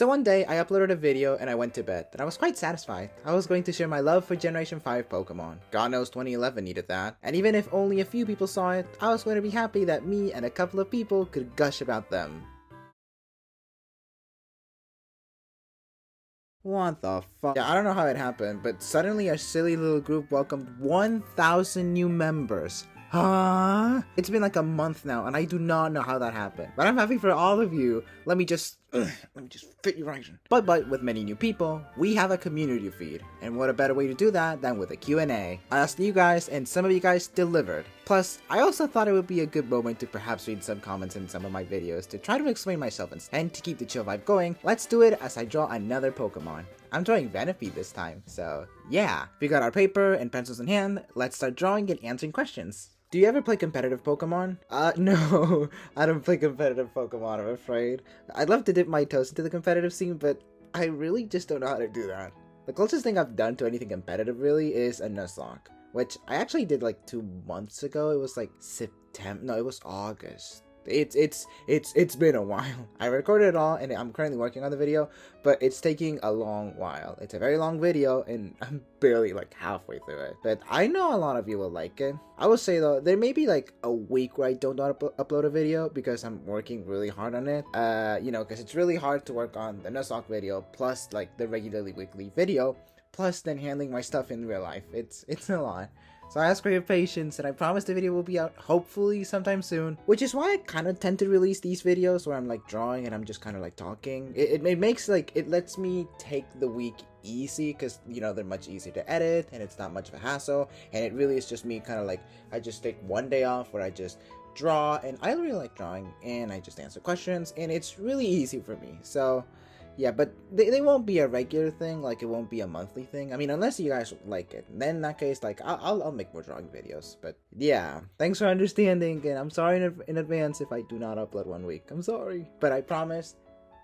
So one day, I uploaded a video and I went to bed, and I was quite satisfied. I was going to share my love for Generation 5 Pokemon. God knows 2011 needed that. And even if only a few people saw it, I was going to be happy that me and a couple of people could gush about them. What the fuck? Yeah, I don't know how it happened, but suddenly our silly little group welcomed 1,000 new members. Huh? It's been like a month now, and I do not know how that happened. But I'm happy for all of you. Let me just fit you right in. But with many new people, we have a community feed. And what a better way to do that than with a Q&A. I asked you guys, and some of you guys delivered. Plus, I also thought it would be a good moment to perhaps read some comments in some of my videos to try to explain myself and to keep the chill vibe going. Let's do it as I draw another Pokemon. I'm drawing Venipede this time, so yeah. We got our paper and pencils in hand, let's start drawing and answering questions. Do you ever play competitive Pokemon? No, I don't play competitive Pokemon, I'm afraid. I'd love to dip my toes into the competitive scene, but I really just don't know how to do that. The closest thing I've done to anything competitive really is a Nuzlocke, which I actually did like 2 months ago. It was like September, no, it was August. It's been a while. I recorded it all and I'm currently working on the video, but it's taking a long while. It's a very long video and I'm barely like halfway through it. But I know a lot of you will like it. I will say though, there may be like a week where I don't upload a video because I'm working really hard on it. You know, because it's really hard to work on the Nuzlocke video plus like the regularly weekly video, plus then handling my stuff in real life. It's a lot. So I ask for your patience, and I promise the video will be out hopefully sometime soon, which is why I kind of tend to release these videos where I'm like drawing and I'm just kind of like talking. It makes like, it lets me take the week easy because, you know, they're much easier to edit and it's not much of a hassle, and it really is just me kind of like, I just take one day off where I just draw, and I really like drawing, and I just answer questions, and it's really easy for me. So yeah, but they won't be a regular thing, like it won't be a monthly thing. I mean, unless you guys like it. Then in that case, like, I'll make more drawing videos. But yeah, thanks for understanding, and I'm sorry in advance if I do not upload 1 week. I'm sorry. But I promise,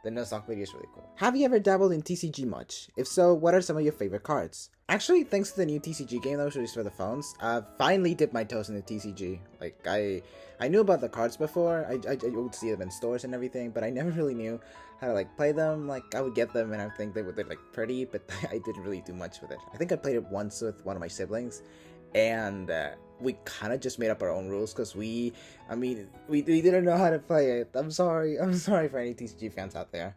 the Nuzlocke video is really cool. Have you ever dabbled in TCG much? If so, what are some of your favorite cards? Actually, thanks to the new TCG game that was released for the phones, I've finally dipped my toes into TCG. Like, I knew about the cards before, I would see them in stores and everything, but I never really knew how to like play them. Like, I would get them and I would think they're like pretty, but I didn't really do much with it. I think I played it once with one of my siblings, and we kind of just made up our own rules because we didn't know how to play it. I'm sorry for any TCG fans out there.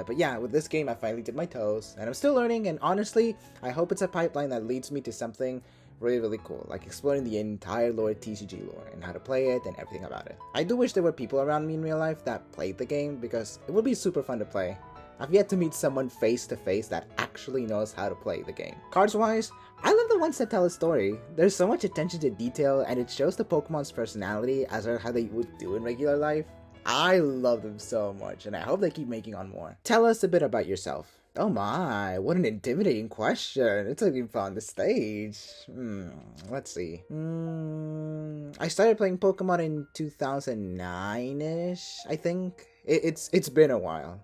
But yeah, with this game I finally did my toes, and I'm still learning, and honestly, I hope it's a pipeline that leads me to something really cool, like exploring the entire lore TCG lore and how to play it and everything about it. I do wish there were people around me in real life that played the game because it would be super fun to play. I've yet to meet someone face to face that actually knows how to play the game. Cards wise, I love the ones that tell a story. There's so much attention to detail, and it shows the Pokemon's personality as or how they would do in regular life. I love them so much, and I hope they keep making on more. Tell us a bit about yourself. Oh my, what an intimidating question. It took me on the stage. Let's see. I started playing Pokemon in 2009-ish, I think. It's been a while.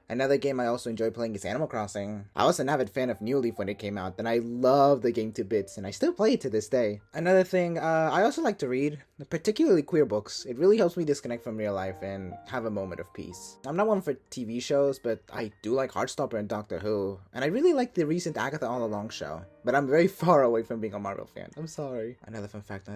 Another game I also enjoy playing is Animal Crossing. I was an avid fan of New Leaf when it came out, and I love the game to bits, and I still play it to this day. Another thing, I also like to read, particularly queer books. It really helps me disconnect from real life and have a moment of peace. I'm not one for TV shows, but I do like Heartstopper and Doctor Who, and I really like the recent Agatha All Along show. But I'm very far away from being a Marvel fan. I'm sorry. Another fun fact.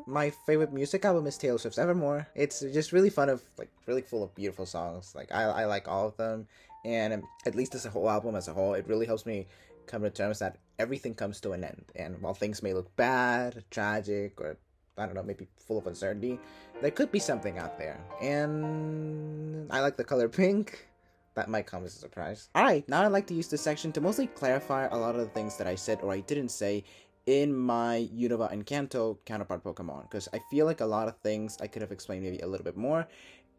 My favorite music album is Taylor Swift's Evermore. It's just really fun, really full of beautiful songs. Like, I like all of them, and at least as a whole album as a whole, it really helps me come to terms that everything comes to an end. And while things may look bad, tragic, or I don't know, maybe full of uncertainty, there could be something out there. And I like the color pink. That might come as a surprise. Alright, now I'd like to use this section to mostly clarify a lot of the things that I said or I didn't say in my Unova and Kanto counterpart Pokemon, because I feel like a lot of things I could have explained maybe a little bit more,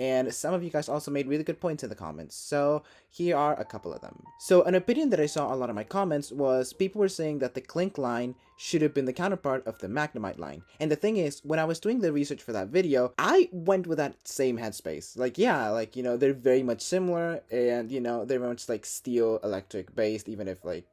and some of you guys also made really good points in the comments, so here are a couple of them. So an opinion that I saw a lot of my comments was people were saying that the Clink line should have been the counterpart of the Magnemite line. And the thing is, when I was doing the research for that video, I went with that same headspace. Like, yeah, like, you know, they're very much similar, and, you know, they're much like steel electric based, even if like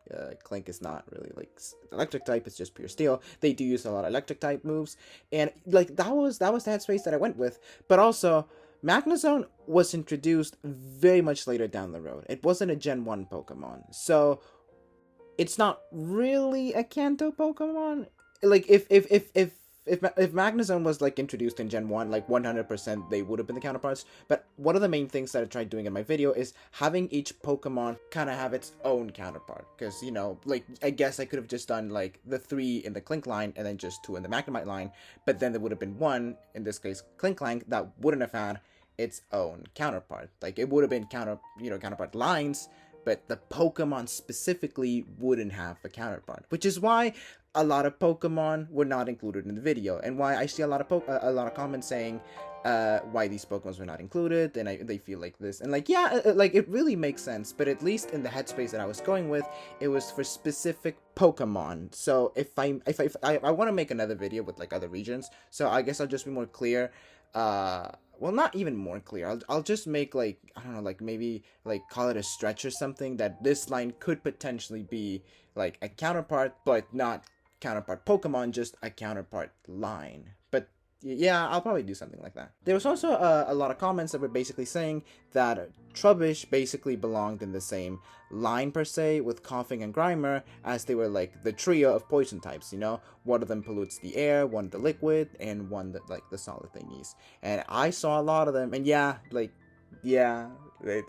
Clink is not really like electric type, it's just pure steel. They do use a lot of electric type moves, and like that was the headspace that I went with. But also, Magnezone was introduced very much later down the road. It wasn't a Gen 1 Pokemon. So it's not really a Kanto Pokemon. Like if Magnezone was like introduced in Gen 1, like 100% they would have been the counterparts. But one of the main things that I tried doing in my video is having each Pokemon kind of have its own counterpart. Because, you know, like, I guess I could have just done like the 3 in the Clink line and then just 2 in the Magnemite line. But then there would have been 1, in this case Klinklang, that wouldn't have had its own counterpart. Like, it would have been counterpart lines, but the Pokemon specifically wouldn't have a counterpart, which is why a lot of Pokemon were not included in the video, and why I see a lot of comments saying why these Pokemons were not included, and they feel like this, and like, yeah, like, it really makes sense, but at least in the headspace that I was going with, it was for specific Pokemon. So if I want to make another video with like other regions, so I guess I'll just be more clear. Well, not even more clear. I'll just make, like, I don't know, like, maybe, like, call it a stretch or something, that this line could potentially be, like, a counterpart, but not counterpart Pokemon, just a counterpart line. But yeah, I'll probably do something like that. There was also a lot of comments that were basically saying that Trubbish basically belonged in the same line per se with Koffing and Grimer, as they were like the trio of poison types, you know? One of them pollutes the air, one the liquid, and one that like the solid thingies. And I saw a lot of them, and yeah, like, yeah, they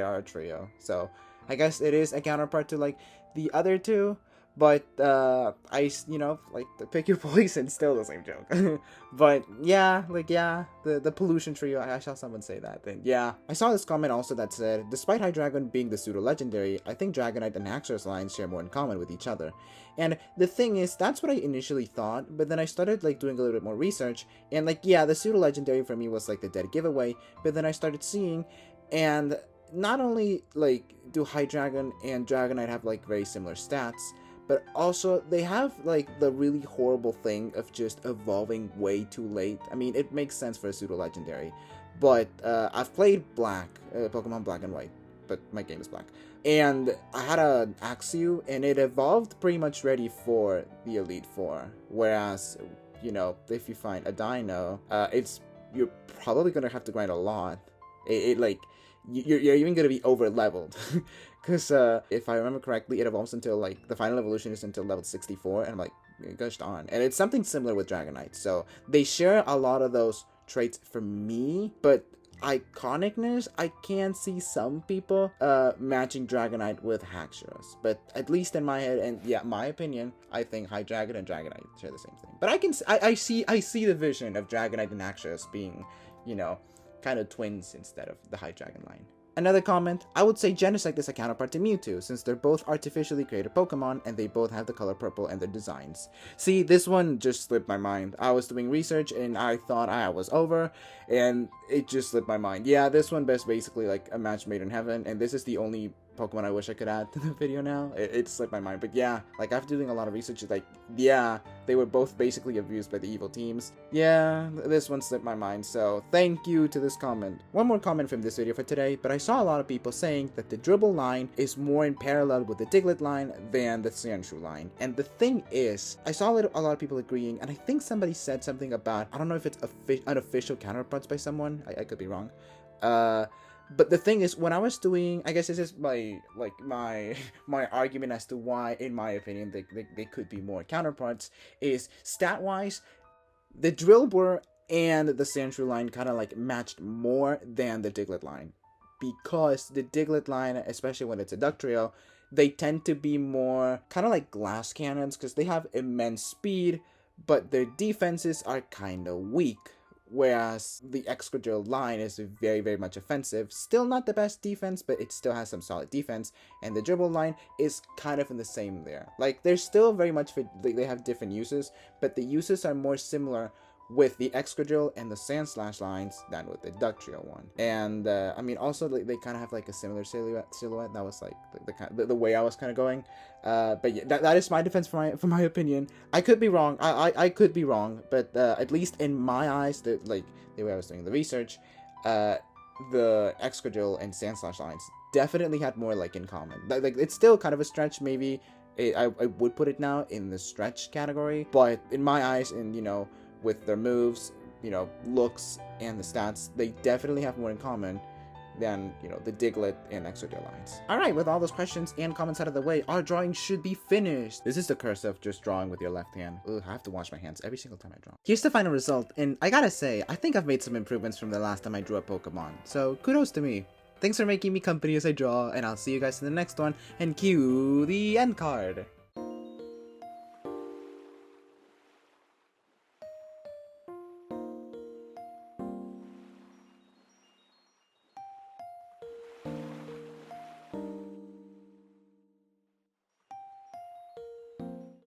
are a trio. So I guess it is a counterpart to like the other two. But, you know, like, the pick your poison, still the same joke. But, yeah, like, yeah, the pollution trio, I saw someone say that, then, yeah. I saw this comment also that said, despite Hydreigon being the pseudo-legendary, I think Dragonite and Haxorus lines share more in common with each other. And the thing is, that's what I initially thought, but then I started, like, doing a little bit more research, and, like, yeah, the pseudo-legendary for me was, like, the dead giveaway, but then I started seeing, and not only, like, do Hydreigon and Dragonite have, like, very similar stats, but also they have like the really horrible thing of just evolving way too late. I mean, it makes sense for a pseudo legendary, but I've played Pokemon Black and White, but my game is Black, and I had an Axew, and it evolved pretty much ready for the Elite Four. Whereas, you know, if you find a Dino, you're probably gonna have to grind a lot. You're even gonna be over leveled. Because if I remember correctly, it evolves until, like, the final evolution is until level 64, and I'm like, gosh darn. And it's something similar with Dragonite, so they share a lot of those traits for me, but iconicness, I can see some people matching Dragonite with Haxorus, but at least in my head, and yeah, my opinion, I think Hydreigon and Dragonite share the same thing. But I see the vision of Dragonite and Haxorus being, you know, kind of twins instead of the Hydreigon line. Another comment, I would say Genesect is a counterpart to Mewtwo, since they're both artificially created Pokemon, and they both have the color purple in their designs. See, this one just slipped my mind. I was doing research, and I thought I was over, and it just slipped my mind. Yeah, this one is basically like a match made in heaven, and this is the only Pokemon I wish I could add to the video now. It slipped my mind, but yeah, like, after doing a lot of research, it's like, yeah, they were both basically abused by the evil teams. Yeah, this one slipped my mind, so thank you to this comment. One more comment from this video for today, but I saw a lot of people saying that the Dribble line is more in parallel with the Diglett line than the Sandshrew line. And the thing is, I saw a lot of people agreeing, and I think somebody said something about, I don't know if it's unofficial counterparts by someone, I could be wrong. But the thing is, when I was doing, I guess this is my argument as to why, in my opinion, they could be more counterparts, is stat-wise, the Drillbur and the Sandshrew line kind of like matched more than the Diglett line. Because the Diglett line, especially when it's a Ductrio, they tend to be more kind of like glass cannons, because they have immense speed, but their defenses are kind of weak. Whereas the Excadrill line is very, very much offensive. Still not the best defense, but it still has some solid defense. And the Dribble line is kind of in the same there. Like, they're still very much, they have different uses, but the uses are more similar with the Excadrill and the Sandslash lines than with the Ductrio one. And, I mean, also, they kind of have, like, a similar silhouette. That was, like, the way I was kind of going. But yeah, that is my defense for my opinion. I could be wrong. I could be wrong, but at least in my eyes, the way I was doing the research, the Excadrill and Sandslash lines definitely had more, like, in common. Like, it's still kind of a stretch, maybe. I would put it now in the stretch category, but in my eyes, and, you know, with their moves, looks and the stats, they definitely have more in common than, the Diglett and Exodia lines. Alright, with all those questions and comments out of the way, our drawing should be finished. This is the curse of just drawing with your left hand. Ugh, I have to wash my hands every single time I draw. Here's the final result, and I gotta say, I think I've made some improvements from the last time I drew a Pokemon, so kudos to me. Thanks for making me company as I draw, and I'll see you guys in the next one, and cue the end card!